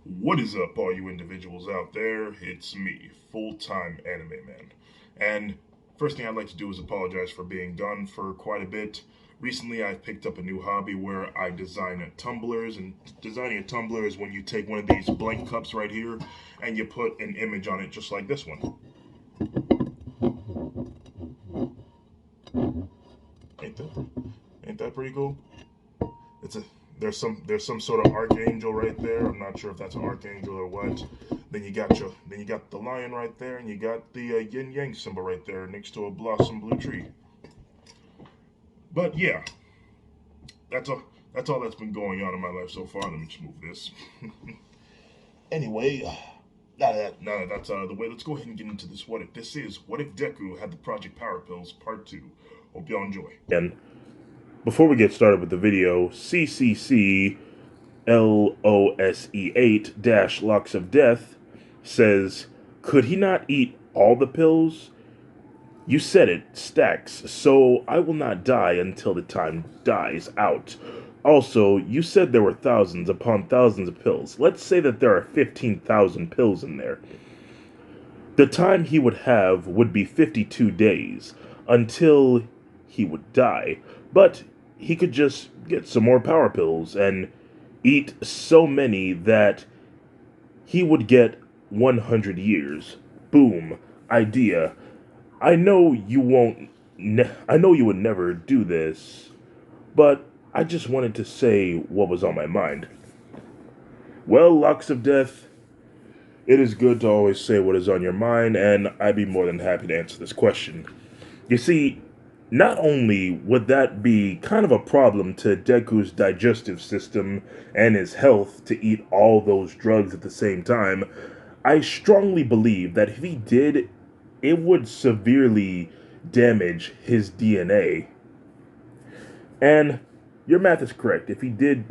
What is up, all you individuals out there? It's me, full-time anime man. And first thing I'd like to do is apologize for being gone for quite a bit. Recently, I've picked up a new hobby where I design tumblers, and designing a tumbler is when you take one of these blank cups right here and you put an image on it just like this one. Ain't that, ain't that pretty cool? It's a there's some sort of archangel right there. I'm not sure if that's an archangel or what. Then you got the lion right there, and you got the yin yang symbol right there next to a blossom blue tree. But yeah, that's all. That's all that's been going on in my life so far. Let me just move this. Anyway, now that that's out of the way, let's go ahead and get into this. What if this is? What if Deku had the Project Power Pills Part 2? Hope y'all enjoy. And before we get started with the video, CCC LOSE8 dash Locks of Death says, could he not eat all the pills? You said it, stacks, so I will not die until the time dies out. Also, you said there were thousands upon thousands of pills. Let's say that there are 15,000 pills in there. The time he would have would be 52 days until he would die, but he could just get some more power pills and eat so many that he would get 100 years. Boom. Idea. I know you won't. I know you would never do this, but I just wanted to say what was on my mind. Well, Locks of Death, it is good to always say what is on your mind, and I'd be more than happy to answer this question. You see, not only would that be kind of a problem to Deku's digestive system and his health to eat all those drugs at the same time, I strongly believe that if he did, it would severely damage his DNA. And your math is correct. If he did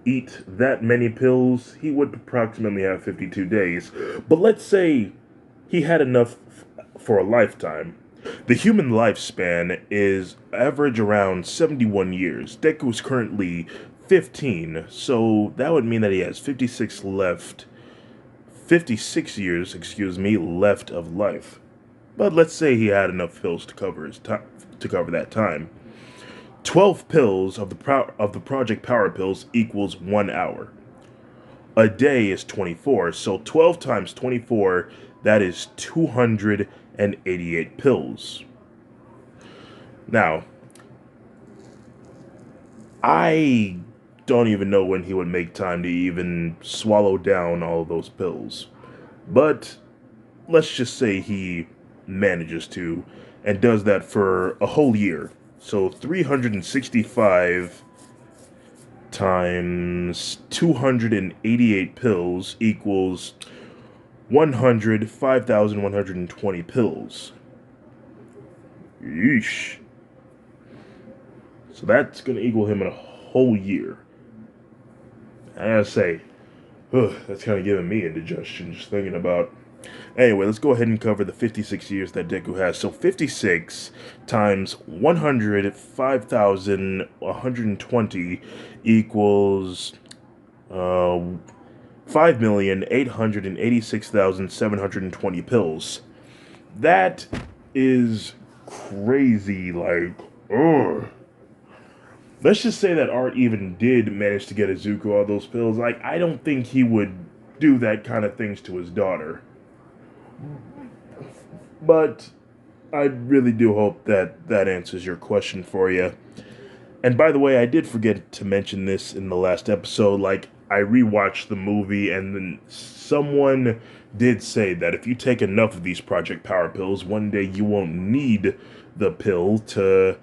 eat that many pills, he would approximately have 52 days. But let's say he had enough for a lifetime. The human lifespan is average around 71 years. Deku is currently 15, so that would mean that he has 56 years, left of life. But let's say he had enough pills to cover that time. 12 pills of the Project Power Pills equals 1 hour. A day is 24, so 12 times 24, that is 288 pills. Now, I don't even know when he would make time to even swallow down all of those pills. But let's just say he manages to and does that for a whole year. So 365 times 288 pills equals 5,120 pills. Yeesh. So that's going to equal him in a whole year. I gotta say, that's kind of giving me indigestion just thinking about. Anyway, let's go ahead and cover the 56 years that Deku has. So 56 times 105,120 equals 5,886,720 pills. That is crazy. Like, ugh. Let's just say that Art even did manage to get Izuku all those pills. Like, I don't think he would do that kind of things to his daughter. But I really do hope that that answers your question for you. And by the way, I did forget to mention this in the last episode. Like, I rewatched the movie, and then someone did say that if you take enough of these Project Power Pills, one day you won't need the pill to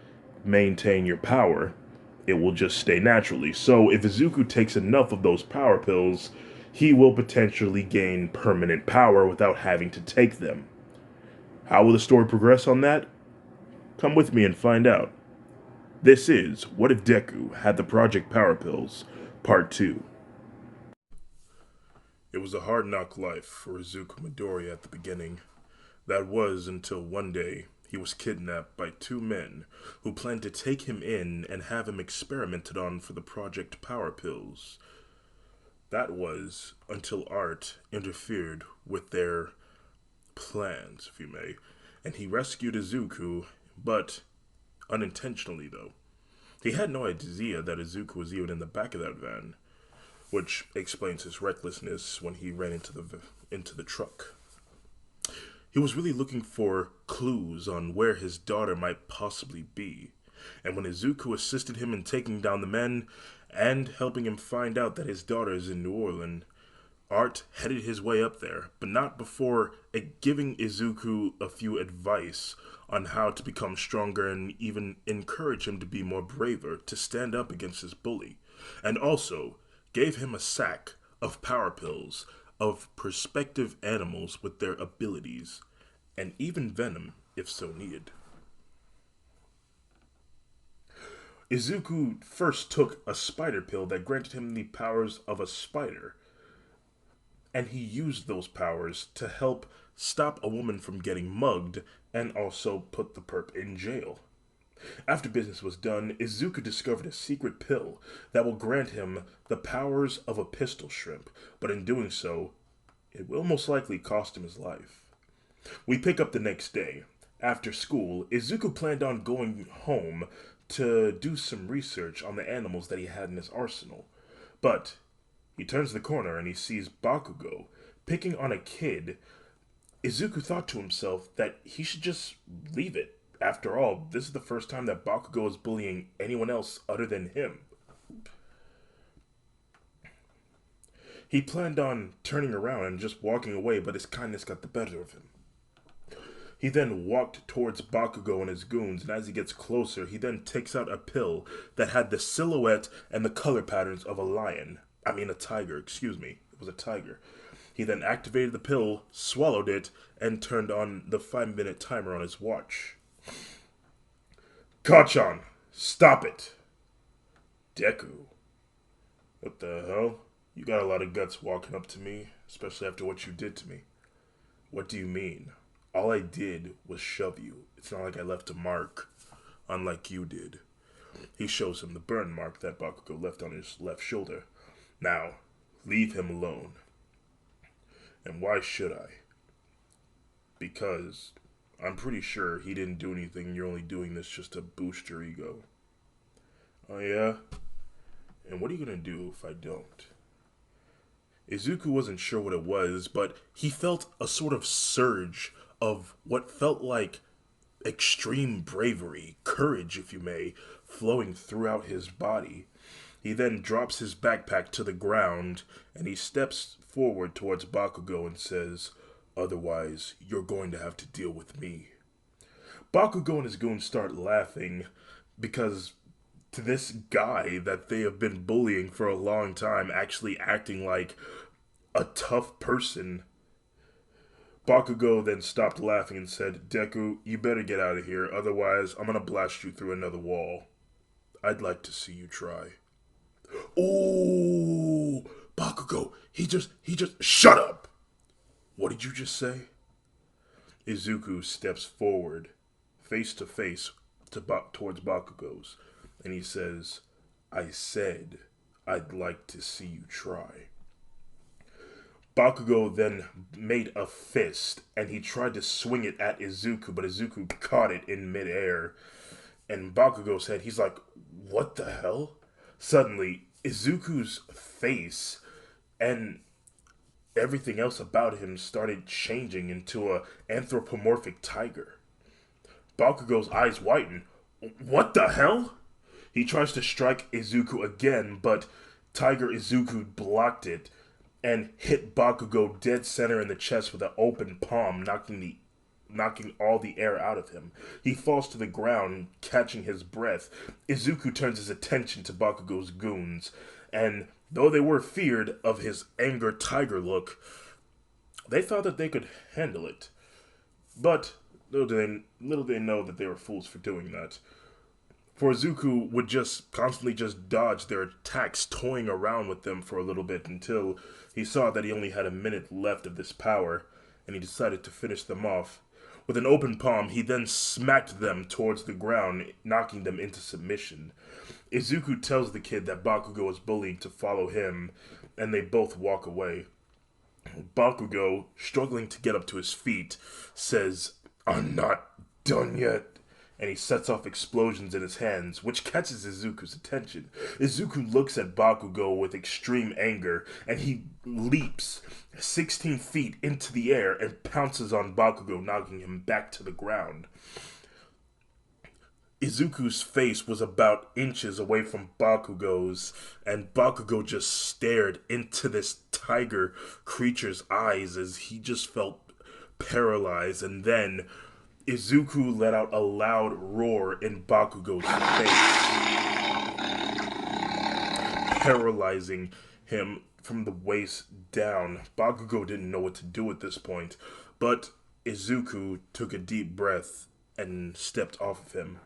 maintain your power. It will just stay naturally. So if Izuku takes enough of those power pills, he will potentially gain permanent power without having to take them. How will the story progress on that? Come with me and find out. This is What If Deku Had the Project Power Pills, Part 2. It was a hard knock life for Izuku Midori at the beginning. That was until one day he was kidnapped by two men who planned to take him in and have him experimented on for the Project Power Pills. That was until Art interfered with their plans, if you may, and he rescued Izuku, but unintentionally, though. He had no idea that Izuku was even in the back of that van, which explains his recklessness when he ran into the truck. He was really looking for clues on where his daughter might possibly be, and when Izuku assisted him in taking down the men and helping him find out that his daughter is in New Orleans, Art headed his way up there, but not before giving Izuku a few advice on how to become stronger and even encourage him to be more braver to stand up against his bully, and also gave him a sack of power pills of prospective animals with their abilities, and even venom if so needed. Izuku first took a spider pill that granted him the powers of a spider, and he used those powers to help stop a woman from getting mugged and also put the perp in jail. After business was done, Izuku discovered a secret pill that will grant him the powers of a pistol shrimp, but in doing so, it will most likely cost him his life. We pick up the next day. After school, Izuku planned on going home to do some research on the animals that he had in his arsenal. But he turns the corner and he sees Bakugo picking on a kid. Izuku thought to himself that he should just leave it. After all, this is the first time that Bakugo is bullying anyone else other than him. He planned on turning around and just walking away, but his kindness got the better of him. He then walked towards Bakugo and his goons, and as he gets closer, he then takes out a pill that had the silhouette and the color patterns of a lion. I mean, a tiger, excuse me. It was a tiger. He then activated the pill, swallowed it, and turned on the 5-minute timer on his watch. Kachan, stop it! Deku. What the hell? You got a lot of guts walking up to me, especially after what you did to me. What do you mean? All I did was shove you. It's not like I left a mark, unlike you did. He shows him the burn mark that Bakugo left on his left shoulder. Now, leave him alone. And why should I? Because I'm pretty sure he didn't do anything. You're only doing this just to boost your ego. Oh yeah? And what are you gonna do if I don't? Izuku wasn't sure what it was, but he felt a sort of surge of what felt like extreme bravery, courage, if you may, flowing throughout his body. He then drops his backpack to the ground and he steps forward towards Bakugo and says, "Otherwise, you're going to have to deal with me." Bakugo and his goons start laughing because to this guy that they have been bullying for a long time actually acting like a tough person. Bakugo then stopped laughing and said, "Deku, you better get out of here, otherwise I'm gonna blast you through another wall. I'd like to see you try." Oh, Bakugo, shut up! What did you just say? Izuku steps forward, face to face towards Bakugo's, and he says, "I said I'd like to see you try." Bakugo then made a fist and he tried to swing it at Izuku, but Izuku caught it in midair. And Bakugo said, he's like, "What the hell?" Suddenly, Izuku's face and everything else about him started changing into a anthropomorphic tiger. Bakugo's eyes widen. "What the hell?" He tries to strike Izuku again, but Tiger Izuku blocked it and hit Bakugo dead center in the chest with an open palm, knocking all the air out of him. He falls to the ground, catching his breath. Izuku turns his attention to Bakugo's goons, and though they were feared of his anger tiger look, they thought that they could handle it. But little they know that they were fools for doing that. For Izuku would just constantly just dodge their attacks, toying around with them for a little bit until he saw that he only had a minute left of this power, and he decided to finish them off. With an open palm, he then smacked them towards the ground, knocking them into submission. Izuku tells the kid that Bakugo is bullying to follow him, and they both walk away. Bakugo, struggling to get up to his feet, says, "I'm not done yet." And he sets off explosions in his hands, which catches Izuku's attention. Izuku looks at Bakugo with extreme anger, and he leaps 16 feet into the air and pounces on Bakugo, knocking him back to the ground. Izuku's face was about inches away from Bakugo's, and Bakugo just stared into this tiger creature's eyes as he just felt paralyzed. And then Izuku let out a loud roar in Bakugo's face, paralyzing him from the waist down. Bakugo didn't know what to do at this point, but Izuku took a deep breath and stepped off of him.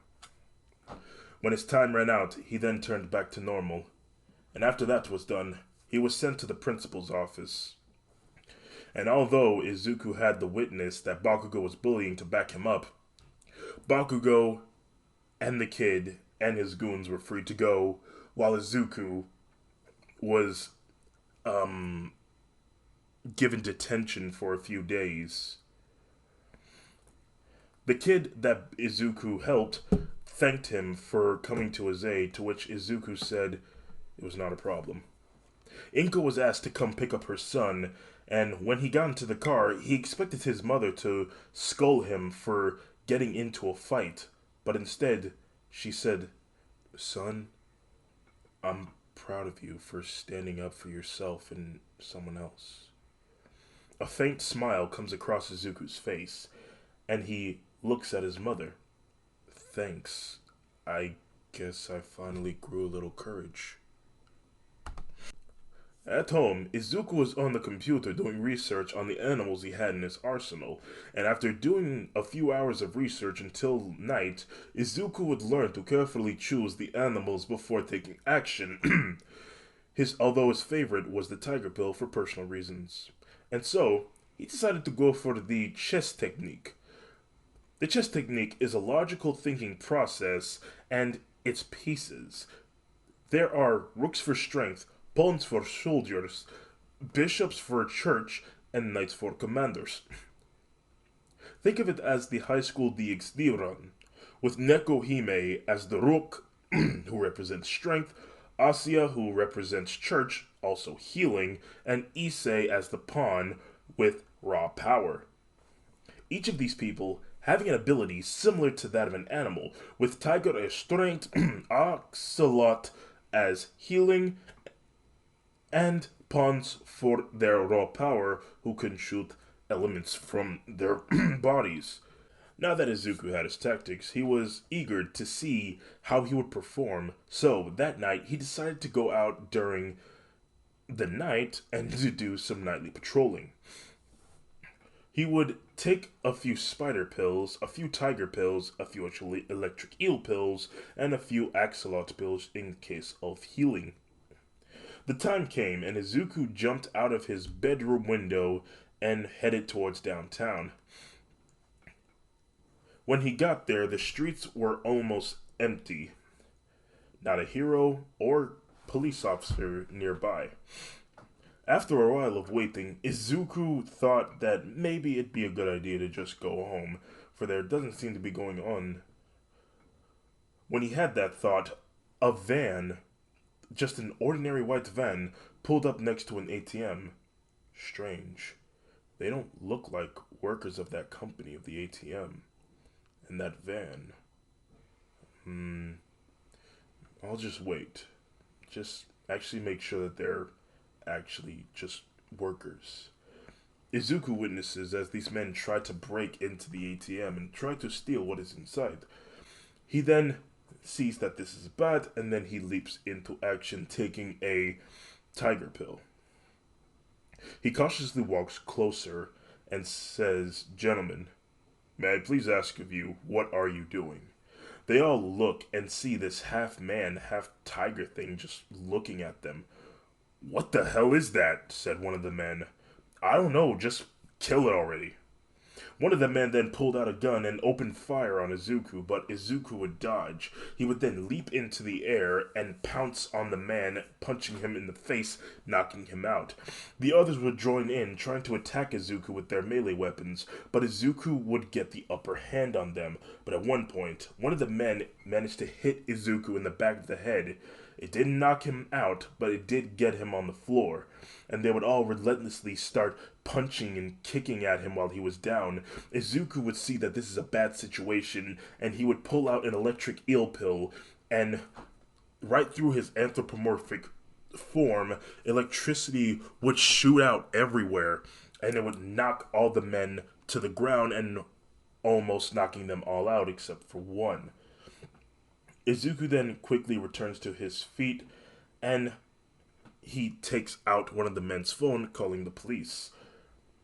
When his time ran out, he then turned back to normal. And after that was done, he was sent to the principal's office. And although Izuku had the witness that Bakugo was bullying to back him up, Bakugo and the kid and his goons were free to go, while Izuku was given detention for a few days. The kid that Izuku helped thanked him for coming to his aid, to which Izuku said it was not a problem. Inko was asked to come pick up her son, and when he got into the car, he expected his mother to scold him for getting into a fight, but instead, she said, "Son, I'm proud of you for standing up for yourself and someone else." A faint smile comes across Izuku's face, and he looks at his mother. "Thanks. I guess I finally grew a little courage." At home, Izuku was on the computer doing research on the animals he had in his arsenal, and after doing a few hours of research until night, Izuku would learn to carefully choose the animals before taking action. Although his favorite was the tiger pill for personal reasons. And so, he decided to go for the chess technique. The chess technique is a logical thinking process and its pieces. There are rooks for strength, pawns for soldiers, bishops for church, and knights for commanders. Think of it as the high school DxD run, with Neko Hime as the rook, who represents strength, Asya, who represents church, also healing, and Issei as the pawn, with raw power. Each of these people having an ability similar to that of an animal, with Tiger as strength, Axolot as healing, and pawns for their raw power, who can shoot elements from their bodies. Now that Izuku had his tactics, he was eager to see how he would perform, so that night he decided to go out during the night and to do some nightly patrolling. He would take a few spider pills, a few tiger pills, a few electric eel pills, and a few axolot pills in case of healing. The time came, and Izuku jumped out of his bedroom window and headed towards downtown. When he got there, the streets were almost empty. Not a hero or police officer nearby. After a while of waiting, Izuku thought that maybe it'd be a good idea to just go home, for there doesn't seem to be going on. When he had that thought, a van, just an ordinary white van, pulled up next to an ATM. Strange. They don't look like workers of that company of the ATM. And that van. I'll just wait. Just actually make sure that they're actually just workers. Izuku witnesses as these men try to break into the ATM and try to steal what is inside. He then sees that this is bad, and then he leaps into action, taking a tiger pill. He cautiously walks closer and says, "Gentlemen, may I please ask of you, what are you doing?" They all look and see this half man, half tiger thing just looking at them. "What the hell is that?" said one of the men. "I don't know, just kill it already." One of the men then pulled out a gun and opened fire on Izuku, but Izuku would dodge. He would then leap into the air and pounce on the man, punching him in the face, knocking him out. The others would join in, trying to attack Izuku with their melee weapons, but Izuku would get the upper hand on them. But at one point, one of the men managed to hit Izuku in the back of the head. It didn't knock him out, but it did get him on the floor, and they would all relentlessly start punching and kicking at him while he was down. Izuku would see that this is a bad situation, and he would pull out an electric eel pill, and right through his anthropomorphic form, electricity would shoot out everywhere, and it would knock all the men to the ground and almost knocking them all out except for one. Izuku then quickly returns to his feet and he takes out one of the men's phone, calling the police.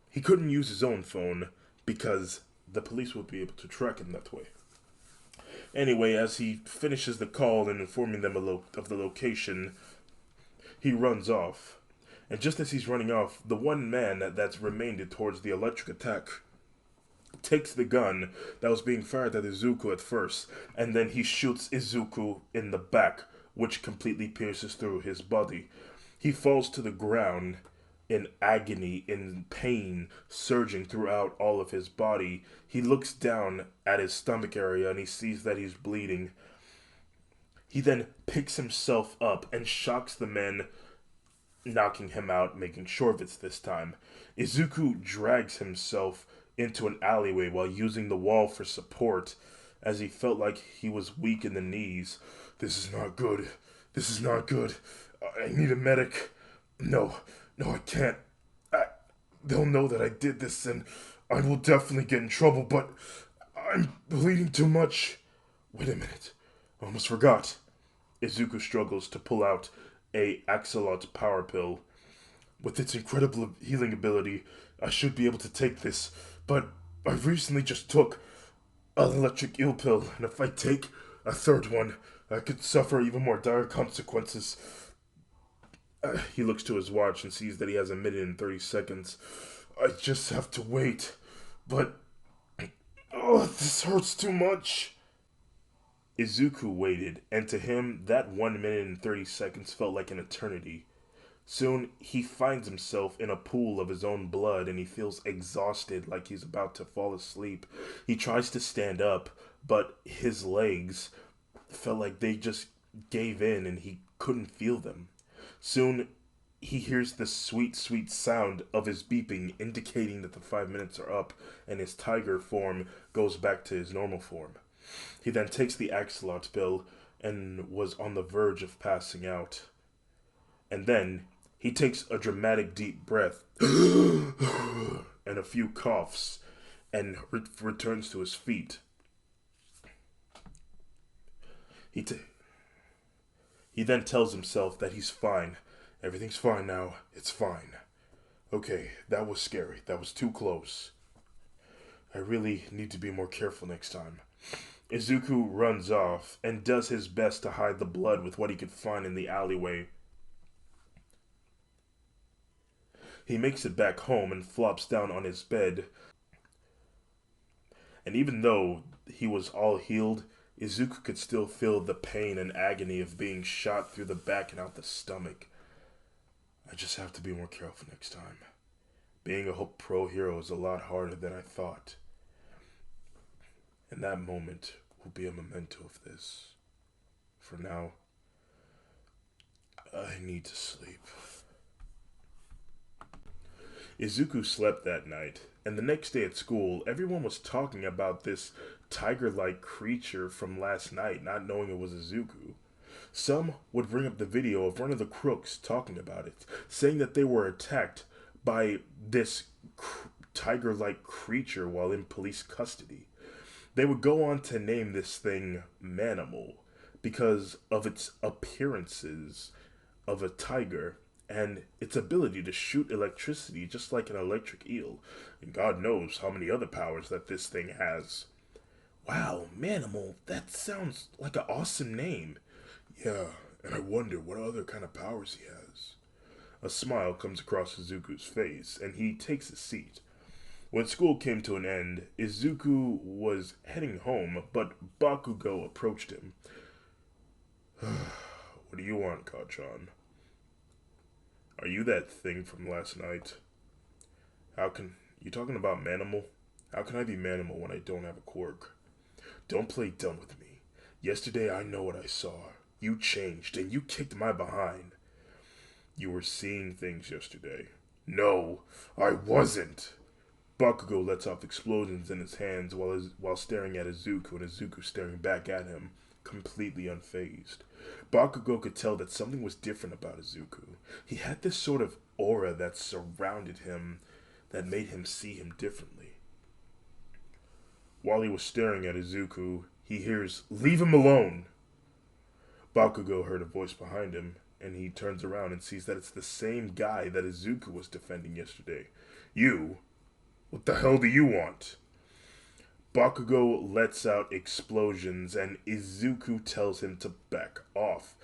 He couldn't use his own phone because the police would be able to track him that way. Anyway, as he finishes the call and informing them of the location, he runs off. And just as he's running off, the one man that's remained towards the electric attack takes the gun that was being fired at Izuku at first, and then he shoots Izuku in the back, which completely pierces through his body. He falls to the ground in agony, in pain, surging throughout all of his body. He looks down at his stomach area and he sees that he's bleeding. He then picks himself up and shocks the men, knocking him out, making sure of it this time. Izuku drags himself into an alleyway while using the wall for support, as he felt like he was weak in the knees. This is not good. This is not good. I need a medic. No, I can't. They'll know that I did this and I will definitely get in trouble, but I'm bleeding too much. Wait a minute. I almost forgot. Izuku struggles to pull out a Axolotl power pill. With its incredible healing ability, I should be able to take this, but I recently just took an electric eel pill, and if I take a third one, I could suffer even more dire consequences. He looks to his watch and sees that he has a minute and 30 seconds. I just have to wait, but this hurts too much. Izuku waited, and to him, that 1 minute and 30 seconds felt like an eternity. Soon, he finds himself in a pool of his own blood and he feels exhausted, like he's about to fall asleep. He tries to stand up, but his legs felt like they just gave in and he couldn't feel them. Soon, he hears the sweet, sweet sound of his beeping, indicating that the 5 minutes are up, and his tiger form goes back to his normal form. He then takes the Axolotl pill and was on the verge of passing out. And then he takes a dramatic deep breath and a few coughs and returns to his feet. He then tells himself that he's fine. Everything's fine now. It's fine. Okay, that was scary. That was too close. I really need to be more careful next time. Izuku runs off and does his best to hide the blood with what he could find in the alleyway. He makes it back home and flops down on his bed. And even though he was all healed, Izuku could still feel the pain and agony of being shot through the back and out the stomach. I just have to be more careful next time. Being a pro hero is a lot harder than I thought. And that moment will be a memento of this. For now, I need to sleep. Izuku slept that night, and the next day at school, everyone was talking about this tiger-like creature from last night, not knowing it was Izuku. Some would bring up the video of one of the crooks talking about it, saying that they were attacked by this tiger-like creature while in police custody. They would go on to name this thing Manimal because of its appearances of a tiger and its ability to shoot electricity just like an electric eel, and God knows how many other powers that this thing has. Wow, Manimal, that sounds like an awesome name. Yeah, and I wonder what other kind of powers he has. A smile comes across Izuku's face, and he takes a seat. When school came to an end, Izuku was heading home, but Bakugo approached him. What do you want, Kachan? Are you that thing from last night? How can... You talking about Manimal? How can I be Manimal when I don't have a quirk? Don't play dumb with me. Yesterday I know what I saw. You changed, and you kicked my behind. You were seeing things yesterday. No, I wasn't. Bakugo lets off explosions in his hands while staring at Izuku, and Izuku staring back at him, completely unfazed. Bakugo could tell that something was different about Izuku. He had this sort of aura that surrounded him that made him see him differently. While he was staring at Izuku, he hears, "Leave him alone!" Bakugo heard a voice behind him, and he turns around and sees that it's the same guy that Izuku was defending yesterday. You? What the hell do you want? Bakugo lets out explosions, and Izuku tells him to back off.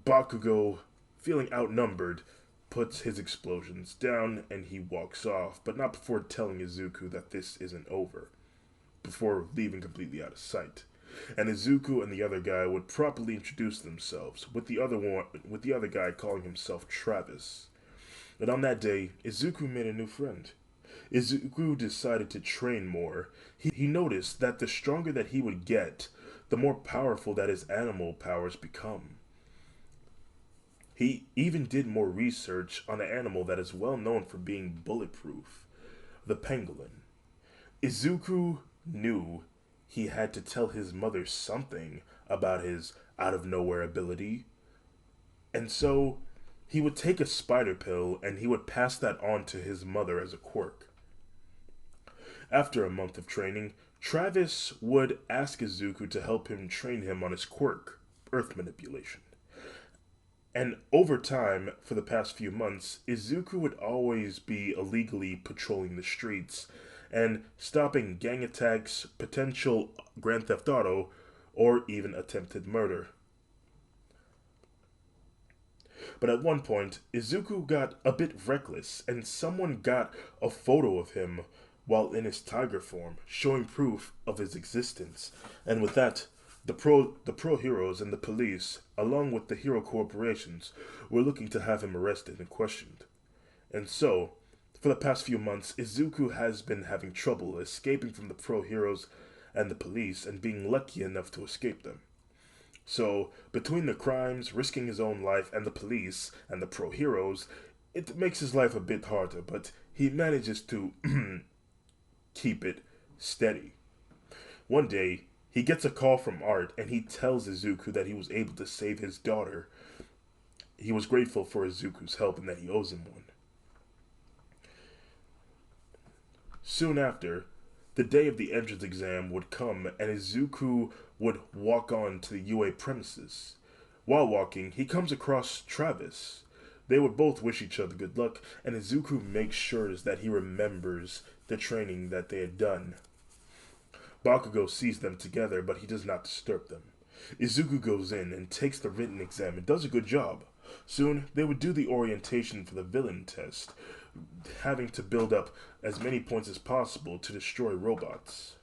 Bakugo, feeling outnumbered, puts his explosions down and he walks off, but not before telling Izuku that this isn't over, before leaving completely out of sight. And Izuku and the other guy would properly introduce themselves, with the other guy calling himself Travis. And on that day, Izuku made a new friend. Izuku decided to train more. He noticed that the stronger that he would get, the more powerful that his animal powers become. He even did more research on an animal that is well known for being bulletproof, the pangolin. Izuku knew he had to tell his mother something about his out of nowhere ability, and so he would take a spider pill and he would pass that on to his mother as a quirk. After a month of training, Travis would ask Izuku to help him train him on his quirk, earth manipulation. And over time, for the past few months, Izuku would always be illegally patrolling the streets and stopping gang attacks, potential Grand Theft Auto, or even attempted murder. But at one point, Izuku got a bit reckless, and someone got a photo of him while in his tiger form, showing proof of his existence. And with that, the pro heroes and the police, along with the hero corporations, were looking to have him arrested and questioned. And so, for the past few months, Izuku has been having trouble escaping from the pro heroes and the police and being lucky enough to escape them. So, between the crimes, risking his own life, and the police and the pro heroes, it makes his life a bit harder, but he manages to keep it steady. One day, he gets a call from Art and he tells Izuku that he was able to save his daughter. He was grateful for Izuku's help and that he owes him one. Soon after, the day of the entrance exam would come and Izuku would walk on to the UA premises. While walking, he comes across Travis. They would both wish each other good luck, and Izuku makes sure that he remembers the training that they had done. Bakugo sees them together, but he does not disturb them. Izuku goes in and takes the written exam and does a good job. Soon, they would do the orientation for the villain test, having to build up as many points as possible to destroy robots.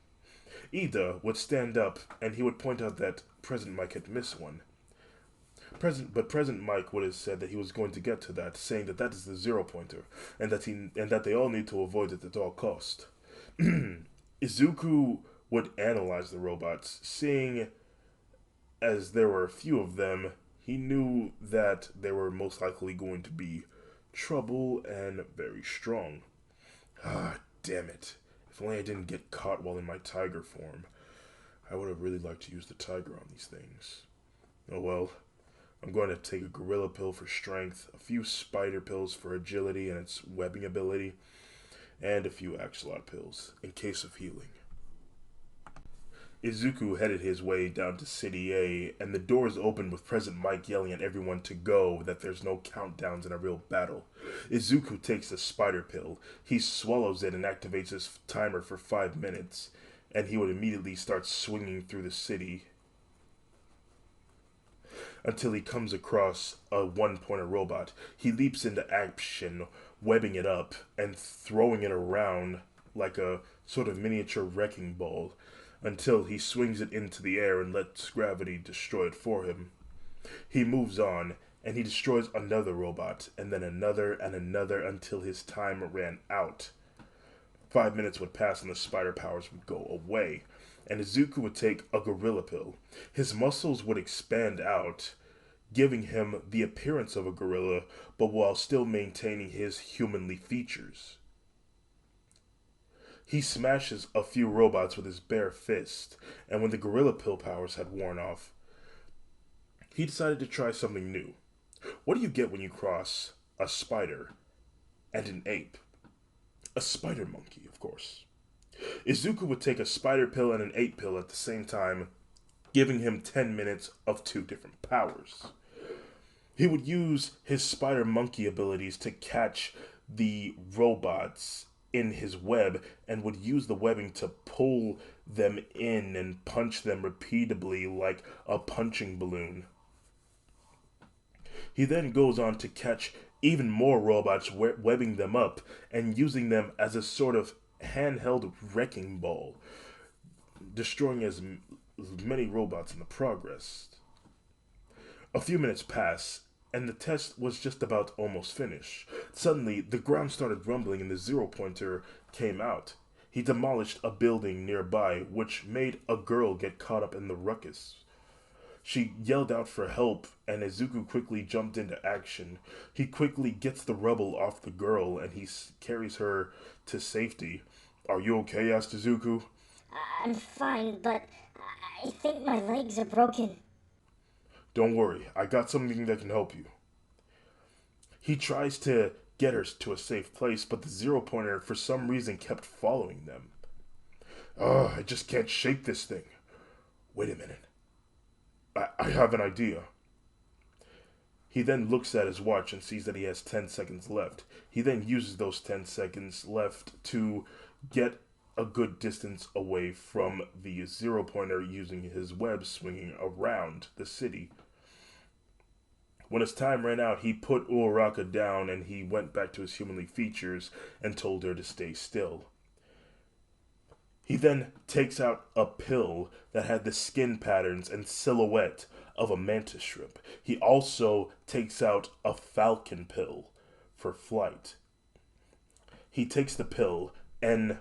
Ida would stand up and he would point out that President Mike had missed one. President Mike would have said that he was going to get to that, saying that that is the zero pointer, and that they all need to avoid it at all cost. Izuku would analyze the robots, seeing as there were a few of them, he knew that they were most likely going to be trouble and very strong. Ah, damn it. If only I didn't get caught while in my tiger form. I would have really liked to use the tiger on these things. Oh well. I'm going to take a gorilla pill for strength, a few spider pills for agility and its webbing ability, and a few axolot pills in case of healing. Izuku headed his way down to City A, and the doors opened with President Mike yelling at everyone to go, that there's no countdowns in a real battle. Izuku takes the spider pill. He swallows it and activates his timer for 5 minutes, and he would immediately start swinging through the city until he comes across a one-pointer robot. He leaps into action webbing it up and throwing it around like a sort of miniature wrecking ball until he swings it into the air and lets gravity destroy it for him. He moves on and he destroys another robot and then another and another until his time ran out. 5 minutes would pass and the spider powers would go away, and Izuku would take a gorilla pill. His muscles would expand out, giving him the appearance of a gorilla, but while still maintaining his humanly features. He smashes a few robots with his bare fist, and when the gorilla pill powers had worn off, he decided to try something new. What do you get when you cross a spider and an ape? A spider monkey, of course. Izuku would take a spider pill and an ape pill at the same time, giving him 10 minutes of two different powers. He would use his spider monkey abilities to catch the robots in his web and would use the webbing to pull them in and punch them repeatedly like a punching balloon. He then goes on to catch even more robots, webbing them up and using them as a sort of handheld wrecking ball, destroying as many robots in the progress. A few minutes pass, and the test was just about almost finished. Suddenly, the ground started rumbling and the zero pointer came out. He demolished a building nearby, which made a girl get caught up in the ruckus. She yelled out for help, and Izuku quickly jumped into action. He quickly gets the rubble off the girl, and he carries her to safety. "Are you okay?" asked Izuku. I'm fine, but I think my legs are broken. "Don't worry, I got something that can help you." He tries to get her to a safe place, but the zero pointer for some reason kept following them. I just can't shake this thing." "Wait a minute. I have an idea." He then looks at his watch and sees that he has 10 seconds left. He then uses those 10 seconds left to get a good distance away from the zero pointer using his web swinging around the city. When his time ran out, he put Uraraka down and he went back to his humanly features and told her to stay still. He then takes out a pill that had the skin patterns and silhouette of a mantis shrimp. He also takes out a falcon pill for flight. He takes the pill and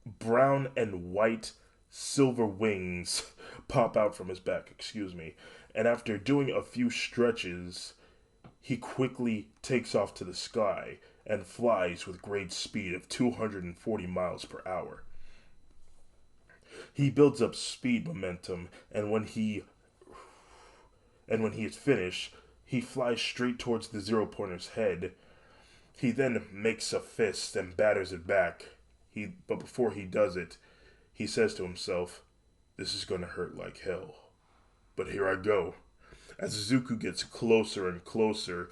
brown and white silver wings pop out from his back, excuse me. And after doing a few stretches, he quickly takes off to the sky and flies with great speed of 240 miles per hour. He builds up speed momentum, and when he is finished, he flies straight towards the zero pointer's head. He then makes a fist and batters it back. But before he does it, he says to himself, "This is gonna hurt like hell. But here I go." As Zuku gets closer and closer,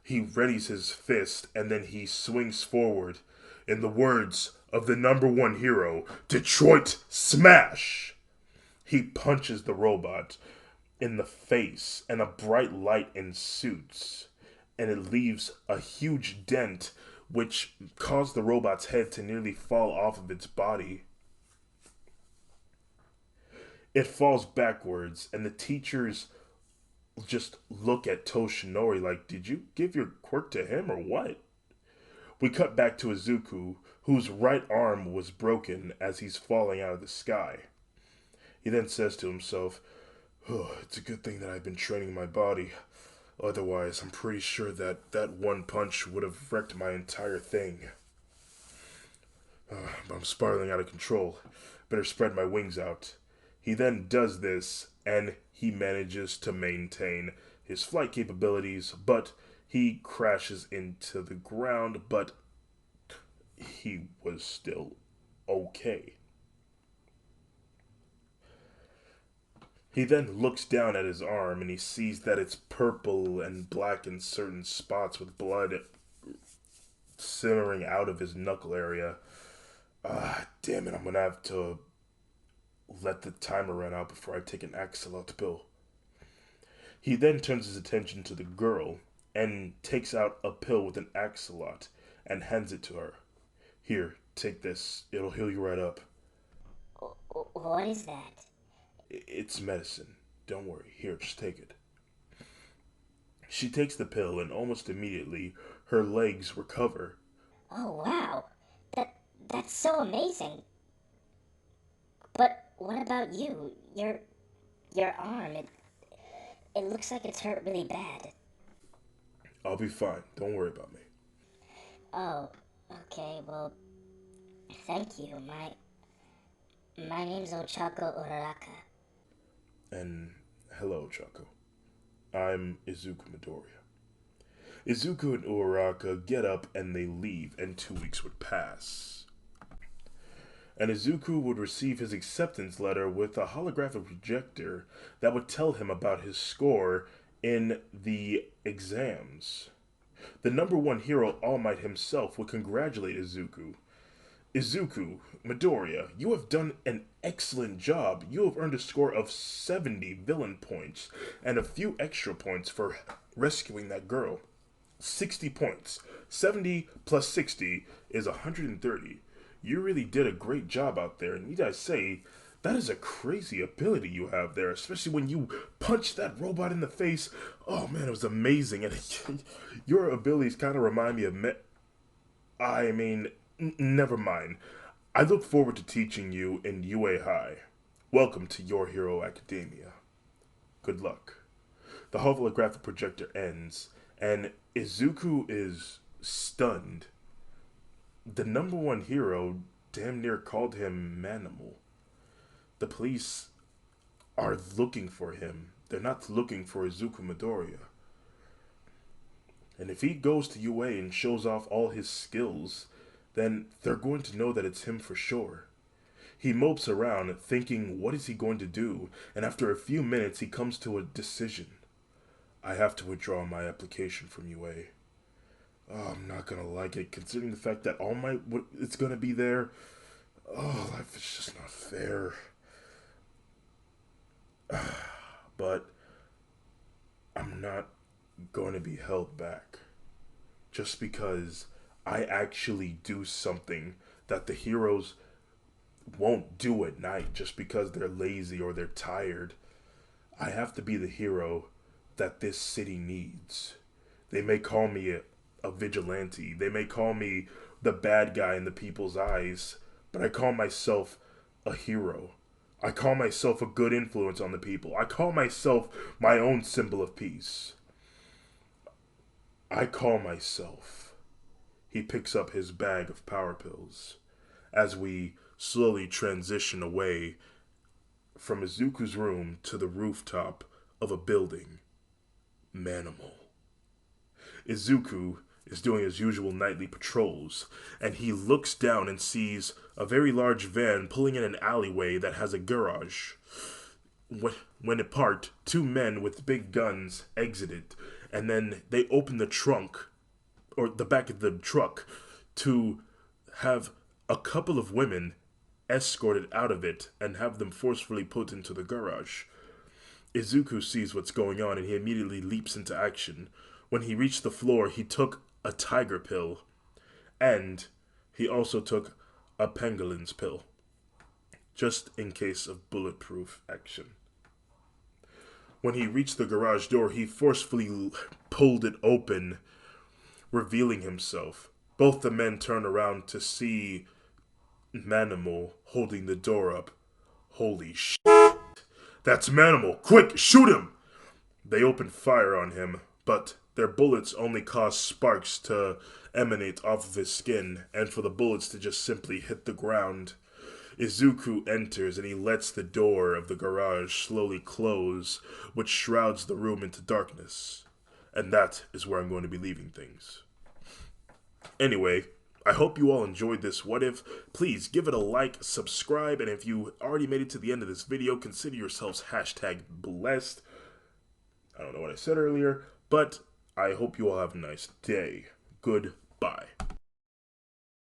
he readies his fist and then he swings forward. In the words of the number one hero, Detroit Smash! He punches the robot in the face and a bright light ensues. And it leaves a huge dent which caused the robot's head to nearly fall off of its body. It falls backwards, and the teachers just look at Toshinori like, "Did you give your quirk to him or what?" We cut back to Izuku, whose right arm was broken as he's falling out of the sky. He then says to himself, "Oh, it's a good thing that I've been training my body. Otherwise, I'm pretty sure that one punch would have wrecked my entire thing. I'm spiraling out of control. Better spread my wings out." He then does this, and he manages to maintain his flight capabilities, but he crashes into the ground, but he was still okay. He then looks down at his arm and he sees that it's purple and black in certain spots with blood simmering out of his knuckle area. Damn it, I'm gonna have to let the timer run out before I take an axolot pill. He then turns his attention to the girl and takes out a pill with an axolot. and hands it to her. Here, take this. It'll heal you right up. What is that? It's medicine. Don't worry. Here, just take it. She takes the pill, and almost immediately her legs recover. Oh wow, that's so amazing. But what about you? Your arm. It looks like it's hurt really bad. I'll be fine. Don't worry about me. Oh, okay. Well, thank you. My name's Ochako Uraraka. And hello, Chaco. I'm Izuku Midoriya. Izuku and Uraraka get up and they leave, and 2 weeks would pass. And Izuku would receive his acceptance letter with a holographic projector that would tell him about his score in the exams. The number one hero, All Might himself, would congratulate Izuku. Izuku, Midoriya, you have done an excellent job. You have earned a score of 70 villain points and a few extra points for rescuing that girl. 60 points. 70 plus 60 is 130. You really did a great job out there, and need I say, that is a crazy ability you have there, especially when you punched that robot in the face. Oh man, it was amazing. And your abilities kind of remind me of I mean, never mind. I look forward to teaching you in UA High. Welcome to Your Hero Academia. Good luck. The holographic projector ends, and Izuku is stunned. The number one hero damn near called him Manimal. The police are looking for him. They're not looking for Izuku Midoriya. And if he goes to UA and shows off all his skills, then they're going to know that it's him for sure. He mopes around, thinking, what is he going to do? And after a few minutes, he comes to a decision. I have to withdraw my application from UA. Oh, I'm not gonna like it, considering the fact that All Might it's gonna be there. Oh, life is just not fair. But I'm not going to be held back. Just because I actually do something that the heroes won't do at night just because they're lazy or they're tired. I have to be the hero that this city needs. They may call me a vigilante. They may call me the bad guy in the people's eyes, but I call myself a hero. I call myself a good influence on the people. I call myself my own symbol of peace. I call myself. He picks up his bag of power pills as we slowly transition away from Izuku's room to the rooftop of a building. Manimal. Izuku is doing his usual nightly patrols, and he looks down and sees a very large van pulling in an alleyway that has a garage. When it parked, two men with big guns exited, and then they opened the trunk, or the back of the truck, to have a couple of women escorted out of it and have them forcefully put into the garage. Izuku sees what's going on and he immediately leaps into action. When he reached the floor, he took a tiger pill, and he also took a pangolin's pill, just in case of bulletproof action. When he reached the garage door, he forcefully pulled it open, revealing himself. Both the men turn around to see Manimal holding the door up. Holy shit. That's Manimal. Quick, shoot him! They open fire on him, but their bullets only cause sparks to emanate off of his skin, and for the bullets to just simply hit the ground. Izuku enters and he lets the door of the garage slowly close, which shrouds the room into darkness. And that is where I'm going to be leaving things. Anyway, I hope you all enjoyed this What If. Please give it a like, subscribe, and if you already made it to the end of this video, consider yourselves #blessed. I don't know what I said earlier, but I hope you all have a nice day. Goodbye.